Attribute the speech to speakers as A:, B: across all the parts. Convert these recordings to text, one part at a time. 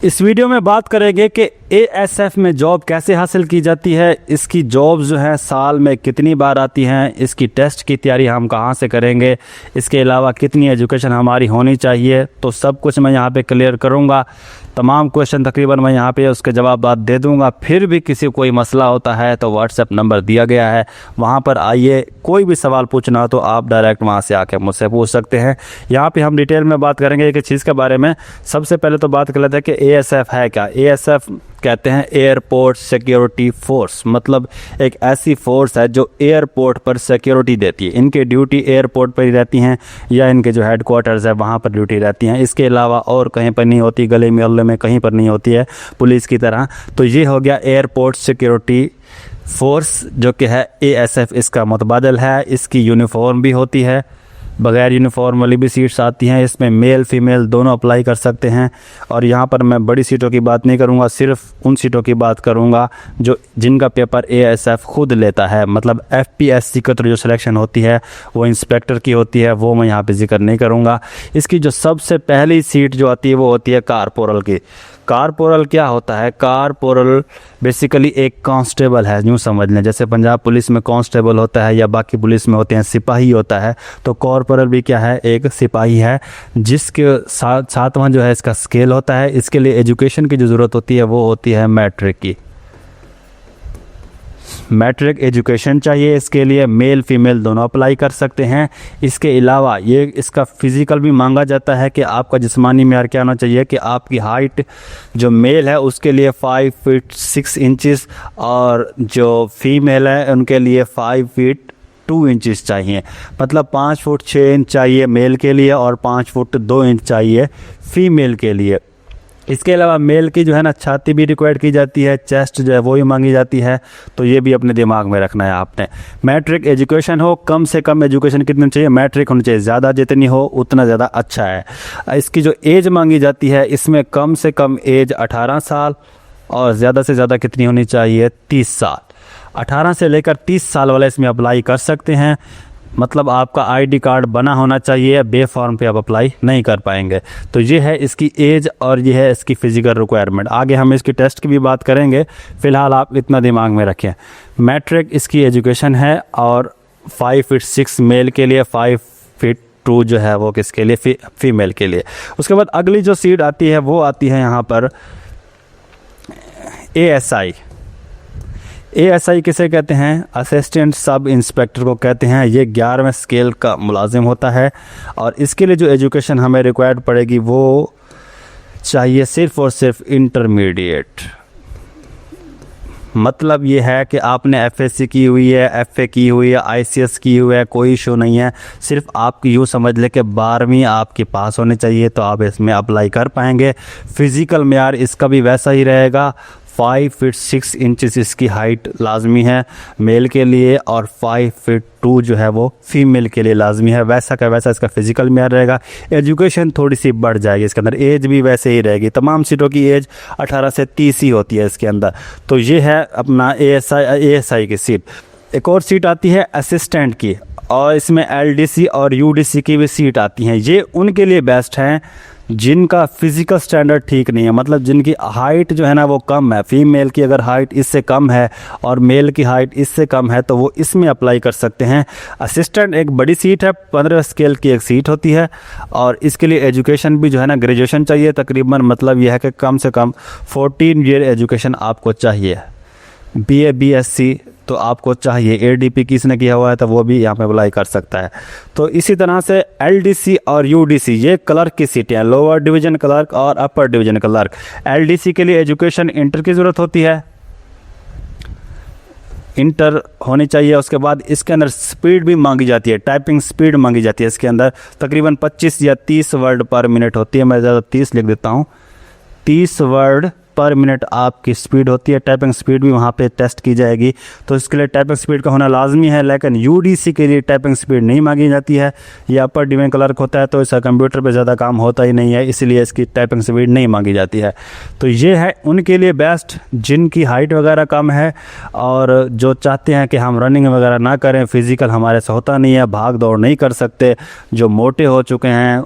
A: इस वीडियो में बात करेंगे कि एएसएफ में जॉब कैसे हासिल की जाती है, इसकी जॉब्स जो है साल में कितनी बार आती हैं, इसकी टेस्ट की तैयारी हम कहां से करेंगे, इसके अलावा कितनी एजुकेशन हमारी होनी चाहिए, तो सब कुछ मैं यहां पे क्लियर करूंगा। तमाम क्वेश्चन तकरीबन मैं यहां पे उसके जवाब दे दूंगा। फिर भी किसी को कोई मसला होता है तो व्हाट्सएप नंबर दिया गया है, वहां पर आइए। कोई भी सवाल पूछना हो तो आप डायरेक्ट वहां से आके मुझसे पूछ सकते हैं। यहाँ पे हम डिटेल में बात करेंगे एक चीज़ के बारे में। सबसे पहले तो बात कर लेते हैं कि एएसएफ है क्या। एएसएफ कहते हैं एयरपोर्ट सिक्योरिटी फोर्स, मतलब एक ऐसी फोर्स है जो एयरपोर्ट पर सिक्योरिटी देती है। इनकी ड्यूटी एयरपोर्ट पर ही रहती हैं या इनके जो हेडक्वार्टर्स है वहाँ पर ड्यूटी रहती हैं। इसके अलावा और कहीं पर नहीं होती, गले मोहल्ले में कहीं पर नहीं होती है पुलिस की तरह। तो ये हो गया एयरपोर्ट सिक्योरिटी फोर्स जो कि है एएसएफ, इसका मुतबादल है। इसकी यूनिफॉर्म भी होती है, बगैर यूनिफॉर्म वाली भी सीट्स आती हैं। इसमें मेल फीमेल दोनों अप्लाई कर सकते हैं। और यहाँ पर मैं बड़ी सीटों की बात नहीं करूँगा, सिर्फ उन सीटों की बात करूँगा जो जिनका पेपर एएसएफ खुद लेता है। मतलब एफपीएससी का जो सिलेक्शन होती है वो इंस्पेक्टर की होती है, वो मैं यहाँ पे जिक्र नहीं करूँगा। इसकी जो सबसे पहली सीट जो आती है वो होती है कारपोरल की। कारपोरल क्या होता है? कारपोरल बेसिकली एक कांस्टेबल है, यूँ समझ लें। जैसे पंजाब पुलिस में कांस्टेबल होता है या बाकी पुलिस में होते हैं सिपाही होता है, तो कॉर्पोरल भी क्या है? एक सिपाही है, जिसके सातवां जो है इसका स्केल होता है। इसके लिए एजुकेशन की जो ज़रूरत होती है वो होती है मैट्रिक की। मैट्रिक एजुकेशन चाहिए इसके लिए। मेल फीमेल दोनों अप्लाई कर सकते हैं। इसके अलावा ये इसका फिज़िकल भी मांगा जाता है कि आपका जिस्मानी मेयार क्या होना चाहिए कि आपकी हाइट जो मेल है उसके लिए 5 फीट 6 इंचज़ और जो फीमेल है उनके लिए 5 फीट 2 इंचज़ चाहिए। मतलब 5 फुट 6 इंच चाहिए मेल के लिए और 5 फुट 2 इंच चाहिए फीमेल के लिए। इसके अलावा मेल की जो है ना छाती भी रिक्वायर्ड की जाती है, चेस्ट जो है वो ही मांगी जाती है। तो ये भी अपने दिमाग में रखना है आपने। मैट्रिक एजुकेशन हो, कम से कम एजुकेशन कितनी चाहिए? मैट्रिक होनी चाहिए। ज़्यादा जितनी हो उतना ज़्यादा अच्छा है। इसकी जो एज मांगी जाती है इसमें कम से कम एज 18 साल और ज़्यादा से ज़्यादा कितनी होनी चाहिए? 30 साल। 18 से लेकर 30 साल वाले इसमें अप्लाई कर सकते हैं। मतलब आपका आईडी कार्ड बना होना चाहिए, बे फॉर्म पे आप अप्लाई नहीं कर पाएंगे। तो ये है इसकी एज और ये है इसकी फ़िज़िकल रिक्वायरमेंट। आगे हम इसकी टेस्ट की भी बात करेंगे, फ़िलहाल आप इतना दिमाग में रखें। मैट्रिक इसकी एजुकेशन है और 5 फीट 6 मेल के लिए, 5 फीट 2 जो है वो किसके लिए? फीमेल के लिए। उसके बाद अगली जो सीट आती है वो आती है यहाँ पर एएसआई। एएसआई किसे कहते हैं? असिस्टेंट सब इंस्पेक्टर को कहते हैं। ये 11वें स्केल का मुलाजिम होता है और इसके लिए जो एजुकेशन हमें रिक्वायर्ड पड़ेगी वो चाहिए सिर्फ़ और सिर्फ इंटरमीडिएट। मतलब ये है कि आपने एफएससी की हुई है, एफए की हुई है, आईसीएस की हुई है, कोई इशू नहीं है। सिर्फ आपकी यूँ समझ ले कि 12वीं आपके पास होने चाहिए तो आप इसमें अप्लाई कर पाएंगे। फ़िज़िकल मेयार इसका भी वैसा ही रहेगा। 5 फीट 6 इंचज़ इसकी हाइट लाजमी है मेल के लिए और 5 फीट 2 जो है वो फीमेल के लिए लाजमी है। वैसा का वैसा इसका फिज़िकल मेयार रहेगा। एजुकेशन थोड़ी सी बढ़ जाएगी इसके अंदर, एज भी वैसे ही रहेगी। तमाम सीटों की एज 18 से 30 ही होती है इसके अंदर। तो ये है अपना एएसआई की सीट। एक और सीट आती है असिस्टेंट की और इसमें एलडीसी और यूडीसी की भी सीट आती हैं। ये उनके लिए बेस्ट हैं जिनका फिज़िकल स्टैंडर्ड ठीक नहीं है, मतलब जिनकी हाइट जो है ना वो कम है। फीमेल की अगर हाइट इससे कम है और मेल की हाइट इससे कम है तो वो इसमें अप्लाई कर सकते हैं। असिस्टेंट एक बड़ी सीट है, 15 स्केल की एक सीट होती है और इसके लिए एजुकेशन भी जो है ना ग्रेजुएशन चाहिए तकरीबन। मतलब यह है कि कम से कम 14 ईयर एजुकेशन आपको चाहिए। बीए बीएससी तो आपको चाहिए। एडीपी किसने किया हुआ है तो वो भी यहाँ पे अप्लाई कर सकता है। तो इसी तरह से एलडीसी और यूडीसी ये क्लर्क की सीटें हैं, लोअर डिवीज़न क्लर्क और अपर डिवीज़न क्लर्क। एलडीसी के लिए एजुकेशन इंटर की ज़रूरत होती है, इंटर होनी चाहिए। उसके बाद इसके अंदर स्पीड भी मांगी जाती है, टाइपिंग स्पीड मांगी जाती है। इसके अंदर तकरीबन 25 या 30 वर्ड पर मिनट होती है। मैं ज़्यादा 30 लिख देता हूँ, 30 वर्ड पर मिनट आपकी स्पीड होती है। टाइपिंग स्पीड भी वहाँ पे टेस्ट की जाएगी, तो इसके लिए टाइपिंग स्पीड का होना लाजमी है। लेकिन यूडीसी के लिए टाइपिंग स्पीड नहीं मांगी जाती है। ये अपर डिवीजन क्लर्क होता है तो इसका कंप्यूटर पे ज़्यादा काम होता ही नहीं है, इसलिए इसकी टाइपिंग स्पीड नहीं मांगी जाती है। तो ये है उनके लिए बेस्ट जिनकी हाइट वगैरह कम है और जो चाहते हैं कि हम रनिंग वगैरह ना करें, फिज़िकल हमारे से होता नहीं है, भाग दौड़ नहीं कर सकते, जो मोटे हो चुके हैं।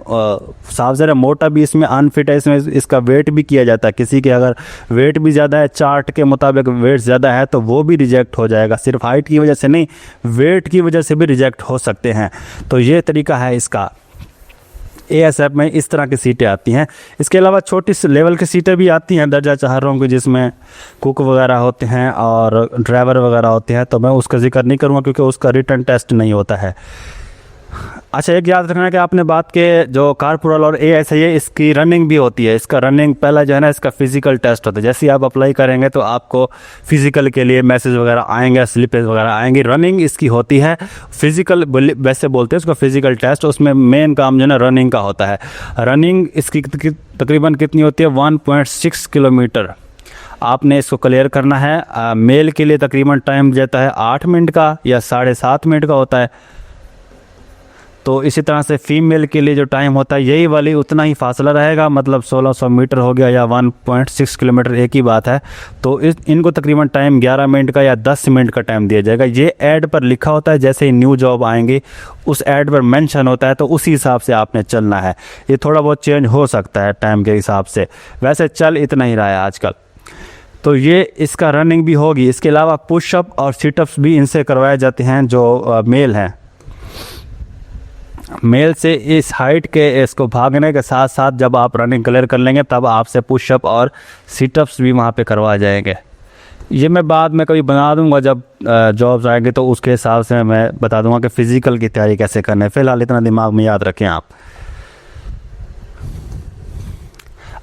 A: साफ ज़रा मोटा भी इसमें अनफिट है, इसमें इसका वेट भी किया जाता है। किसी के अगर वेट भी ज़्यादा है, चार्ट के मुताबिक वेट ज़्यादा है, तो वो भी रिजेक्ट हो जाएगा। सिर्फ हाइट की वजह से नहीं, वेट की वजह से भी रिजेक्ट हो सकते हैं। तो ये तरीका है इसका। एएसएफ में इस तरह की सीटें आती हैं। इसके अलावा छोटी लेवल की सीटें भी आती हैं दर्जा 4 की, जिसमें कुक वगैरह होते हैं और ड्राइवर वगैरह होते हैं, तो मैं उसका जिक्र नहीं करूँगा क्योंकि उसका रिटन टेस्ट नहीं होता है। अच्छा, एक याद रखना है कि आपने बात के जो कारपोरल और एएसआई है, इसकी रनिंग भी होती है। इसका रनिंग पहला जो है ना, इसका फिजिकल टेस्ट होता है। जैसे ही आप अप्लाई करेंगे तो आपको फिजिकल के लिए मैसेज वगैरह आएंगे, स्लिपेज वगैरह आएंगी। रनिंग इसकी होती है फिजिकल, वैसे बोलते हैं उसको फिजिकल टेस्ट। उसमें मेन काम जो है ना रनिंग का होता है। रनिंग इसकी तकरीबन कितनी होती है, 1.6 किलोमीटर आपने इसको क्लियर करना है। मेल के लिए तकरीबन टाइम जाता है 8 मिनट का या 7.5 मिनट का होता है। तो इसी तरह से फीमेल के लिए जो टाइम होता है यही वाली उतना ही फासला रहेगा, मतलब 1600 मीटर हो गया या 1.6 किलोमीटर, एक ही बात है। तो इनको तकरीबन टाइम 11 मिनट का या 10 मिनट का टाइम दिया जाएगा। ये ऐड पर लिखा होता है, जैसे ही न्यू जॉब आएंगी उस ऐड पर मेंशन होता है, तो उसी हिसाब से आपने चलना है। ये थोड़ा बहुत चेंज हो सकता है टाइम के हिसाब से, वैसे चल इतना ही रहा है आजकल। तो ये इसका रनिंग भी होगी। इसके अलावा पुशअप और सिटअप्स भी इनसे करवाए जाते हैं जो मेल हैं। मेल से इस हाइट के इसको भागने के साथ साथ जब आप रनिंग क्लियर कर लेंगे तब आपसे पुशअप और सिटअप्स भी वहाँ पे करवा जाएंगे। ये मैं बाद में कभी बना दूंगा, जब जॉब्स आएंगे तो उसके हिसाब से मैं बता दूंगा कि फ़िज़िकल की तैयारी कैसे करना है। फ़िलहाल इतना दिमाग में याद रखें आप।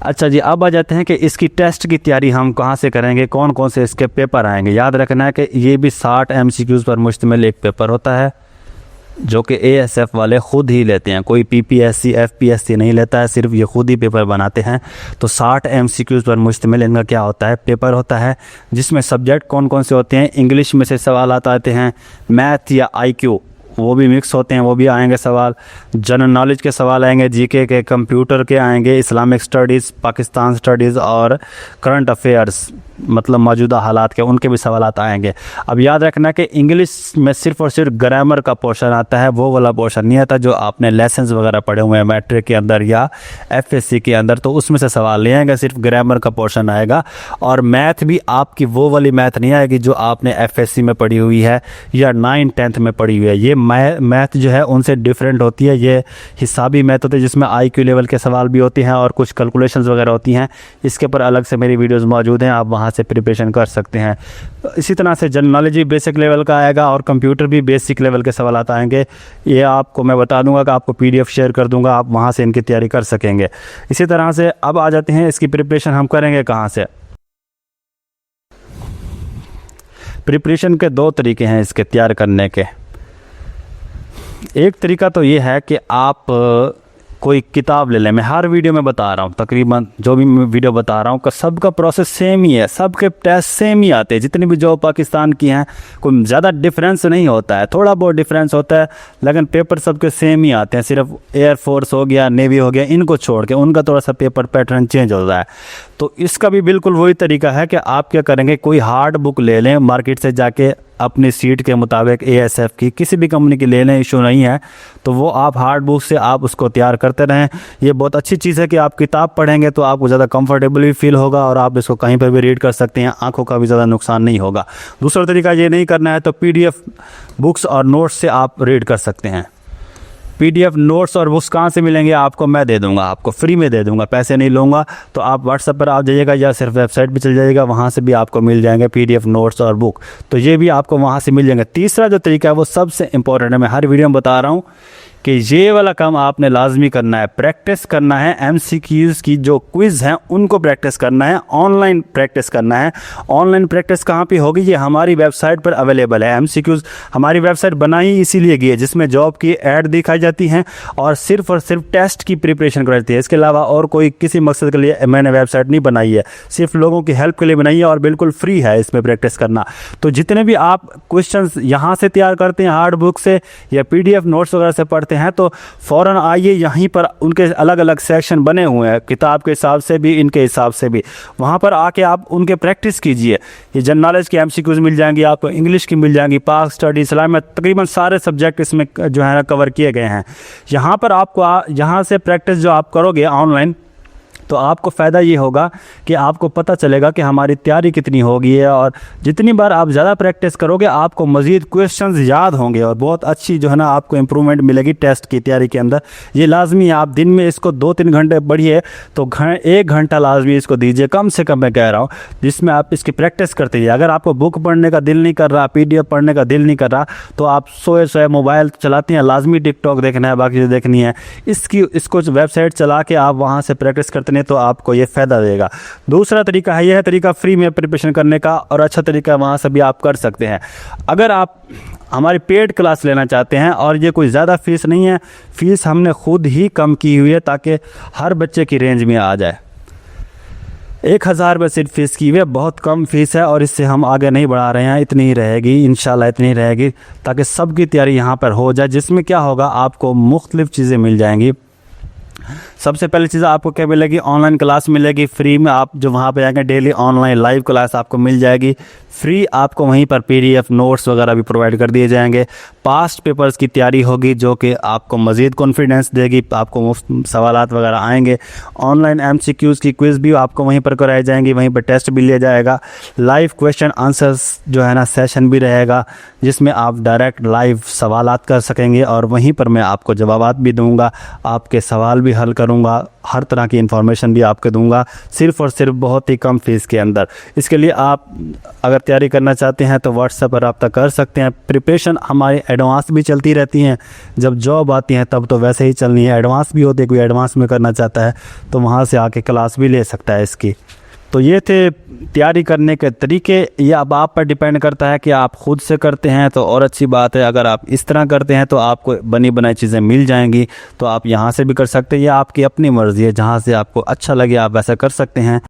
A: अच्छा जी, अब आ जाते हैं कि इसकी टेस्ट की तैयारी हम कहाँ से करेंगे, कौन कौन से इसके पेपर आएंगे। याद रखना है कि ये भी 60 MCQs पर मुश्तमिल एक पेपर होता है जो कि एएसएफ वाले ख़ुद ही लेते हैं। कोई पीपीएससी एफपीएससी नहीं लेता है, सिर्फ ये खुद ही पेपर बनाते हैं। तो 60 MCQs पर मुश्तमिल इनका क्या होता है, पेपर होता है, जिसमें सब्जेक्ट कौन कौन से होते हैं। इंग्लिश में से सवाल आते हैं, मैथ या IQ वो भी मिक्स होते हैं, वो भी आएंगे सवाल। जनरल नॉलेज के सवाल आएंगे, जीके के, कंप्यूटर के आएंगे, इस्लामिक स्टडीज़, पाकिस्तान स्टडीज़ और करंट अफेयर्स, मतलब मौजूदा हालात के, उनके भी सवाल आएंगे। अब याद रखना कि इंग्लिश में सिर्फ़ और सिर्फ ग्रामर का पोर्शन आता है, वो वाला पोर्शन नहीं आता जो आपने लेसन्स वगैरह पढ़े हुए हैं मैट्रिक के अंदर या FSC के अंदर, तो उसमें से सवाल नहीं आएंगे, सिर्फ ग्रामर का पोर्शन आएगा। और मैथ भी आपकी वो वाली मैथ नहीं आएगी जो आपने FSC में पढ़ी हुई है या 9th-10th में पढ़ी हुई है। ये मैथ जो है उनसे डिफरेंट होती है। ये हिसाबी मैथ होती है जिसमें IQ लेवल के सवाल भी होते हैं और कुछ कैलकुलेशंस वगैरह होती हैं। इसके ऊपर अलग से मेरी वीडियोस मौजूद हैं, आप वहाँ से प्रिपरेशन कर सकते हैं। इसी तरह से जनरल नॉलेज भी बेसिक लेवल का आएगा और कंप्यूटर भी बेसिक लेवल के सवाल आएंगे। ये आपको मैं बता दूंगा कि आपको PDF शेयर कर दूंगा, आप वहाँ से इनकी तैयारी कर सकेंगे। इसी तरह से अब आ जाते हैं इसकी प्रिपरेशन हम करेंगे कहाँ से। प्रिपरेशन के 2 तरीके हैं इसके तैयार करने के। एक तरीका तो ये है कि आप कोई किताब ले लें। मैं हर वीडियो में बता रहा हूँ, तकरीबन जो भी मैं वीडियो बता रहा हूँ सबका प्रोसेस सेम ही है, सबके टेस्ट सेम ही आते हैं। जितनी भी जॉब पाकिस्तान की हैं कोई ज़्यादा डिफरेंस नहीं होता है, थोड़ा बहुत डिफरेंस होता है, लेकिन पेपर सबके सेम ही आते हैं। सिर्फ एयरफोर्स हो गया, नेवी हो गया, इनको छोड़ के उनका थोड़ा सा पेपर पैटर्न चेंज हो रहा है। तो इसका भी बिल्कुल वही तरीका है कि आप क्या करेंगे, कोई हार्ड बुक ले लें मार्केट से जाके, अपनी सीट के मुताबिक एएसएफ की किसी भी कंपनी की ले लें, इशू नहीं है। तो वो आप हार्ड बुक से आप उसको तैयार करते रहें। ये बहुत अच्छी चीज़ है कि आप किताब पढ़ेंगे तो आपको ज़्यादा कंफर्टेबल भी फील होगा और आप इसको कहीं पर भी रीड कर सकते हैं, आंखों का भी ज़्यादा नुकसान नहीं होगा। दूसरा तरीका ये नहीं करना है तो PDF बुक्स और नोट्स से आप रीड कर सकते हैं। PDF नोट्स और बुक्स कहाँ से मिलेंगे आपको, मैं दे दूंगा, आपको फ्री में दे दूंगा, पैसे नहीं लूँगा। तो आप WhatsApp पर आ जाइएगा या सिर्फ वेबसाइट पे चल जाइएगा, वहाँ से भी आपको मिल जाएंगे PDF नोट्स और बुक। तो ये भी आपको वहाँ से मिल जाएंगे। तीसरा जो तरीका है वो सबसे इम्पोर्टेंट है, मैं हर वीडियो में बता रहा हूँ कि ये वाला काम आपने लाजमी करना है, प्रैक्टिस करना है। एमसीक्यूज़ की जो क्विज़ हैं उनको प्रैक्टिस करना है, ऑनलाइन प्रैक्टिस करना है। ऑनलाइन प्रैक्टिस कहाँ पे होगी? ये हमारी वेबसाइट पर अवेलेबल है। एमसीक्यूज़ हमारी वेबसाइट बनाई इसीलिए गई है जिसमें जॉब की ऐड दिखाई जाती हैं और सिर्फ टेस्ट की प्रिपरेशन कराई जाती है। इसके अलावा और कोई किसी मकसद के लिए मैंने वेबसाइट नहीं बनाई है, सिर्फ लोगों की हेल्प के लिए बनाई है और बिल्कुल फ्री है इसमें प्रैक्टिस करना। तो जितने भी आप क्वेश्चंस यहाँ से तैयार करते हैं, हार्ड बुक से या पीडीएफ नोट्स वगैरह से पढ़ते हैं, तो फ़ौरन आइए, यहीं पर उनके अलग अलग सेक्शन बने हुए हैं, किताब के हिसाब से भी, इनके हिसाब से भी। वहाँ पर आके आप उनके प्रैक्टिस कीजिए। ये जनरल नॉलेज की एमसीक्यूज़ मिल जाएंगी आपको, इंग्लिश की मिल जाएंगी, पाक स्टडी, इस्लाम, तकरीबन सारे सब्जेक्ट इसमें जो है ना कवर किए गए हैं। यहाँ पर आपको यहाँ से प्रैक्टिस जो आप करोगे ऑनलाइन, तो आपको फ़ायदा ये होगा कि आपको पता चलेगा कि हमारी तैयारी कितनी हो गई है, और जितनी बार आप ज़्यादा प्रैक्टिस करोगे आपको मज़ीद क्वेश्चंस याद होंगे और बहुत अच्छी जो है ना आपको इम्प्रूवमेंट मिलेगी टेस्ट की तैयारी के अंदर। ये लाजमी है, आप दिन में इसको 2-3 घंटे पढ़िए, तो 1 घंटा लाजमी इसको दीजिए, कम से कम मैं कह रहा हूँ, जिसमें आप इसकी प्रैक्टिस करते रहिए। अगर आपको बुक पढ़ने का दिल नहीं कर रहा, पीडीएफ पढ़ने का दिल नहीं कर रहा, तो आप सोए मोबाइल चलाते हैं, लाजमी टिकटॉक देखना है, बाकी चीज़ें देखनी है, इसको वेबसाइट चला के आप वहाँ से प्रैक्टिस करते हैं तो आपको ये फ़ायदा देगा। दूसरा तरीका है, यह है तरीका फ्री में प्रिपरेशन करने का, और अच्छा तरीका वहाँ से भी आप कर सकते हैं। अगर आप हमारी पेड क्लास लेना चाहते हैं, और ये कोई ज़्यादा फ़ीस नहीं है, फ़ीस हमने खुद ही कम की हुई है ताकि हर बच्चे की रेंज में आ जाए। 1000 रुपये सिर्फ फ़ीस की हुई है, बहुत कम फ़ीस है, और इससे हम आगे नहीं बढ़ा रहे हैं, इतनी ही रहेगी इंशाल्लाह, इतनी ही रहेगी ताकि सबकी तैयारी यहाँ पर हो जाए, जिसमें क्या होगा, आपको मुख्तलिफ़ चीज़ें मिल जाएंगी। सबसे पहली चीज़ आपको क्या मिलेगी? ऑनलाइन क्लास मिलेगी फ्री में। आप जो वहाँ पे आएंगे डेली ऑनलाइन लाइव क्लास आपको मिल जाएगी फ्री। आपको वहीं पर पीडीएफ नोट्स वगैरह भी प्रोवाइड कर दिए जाएंगे। पास्ट पेपर्स की तैयारी होगी जो कि आपको मज़ीद कॉन्फिडेंस देगी, आपको मुफ्त सवालात वगैरह आएंगे। ऑनलाइन एमसीक्यूज़ की क्विज़ भी आपको वहीं पर कराई जाएंगी, वहीं पर टेस्ट भी लिया जाएगा। लाइव क्वेश्चन आंसर्स जो है ना सेशन भी रहेगा, जिसमें आप डायरेक्ट लाइव सवालात कर सकेंगे, और वहीं पर मैं आपको जवाबात भी दूंगा, आपके सवाल भी हल करूंगा, हर तरह की इन्फॉर्मेशन भी आपको दूंगा, सिर्फ़ और सिर्फ बहुत ही कम फ़ीस के अंदर। इसके लिए आप अगर तैयारी करना चाहते हैं तो व्हाट्सएप पर रब्ता कर सकते हैं। प्रिपरेशन हमारी एडवांस भी चलती रहती हैं, जब जॉब आती है तब तो वैसे ही चलनी है, एडवांस भी होती है, कोई एडवांस में करना चाहता है तो वहाँ से आके क्लास भी ले सकता है इसकी। तो ये थे तैयारी करने के तरीके। ये अब आप पर डिपेंड करता है कि आप ख़ुद से करते हैं तो और अच्छी बात है, अगर आप इस तरह करते हैं तो आपको बनी बनाई चीज़ें मिल जाएंगी, तो आप यहाँ से भी कर सकते हैं, या आपकी अपनी मर्ज़ी है, जहाँ से आपको अच्छा लगे आप वैसा कर सकते हैं।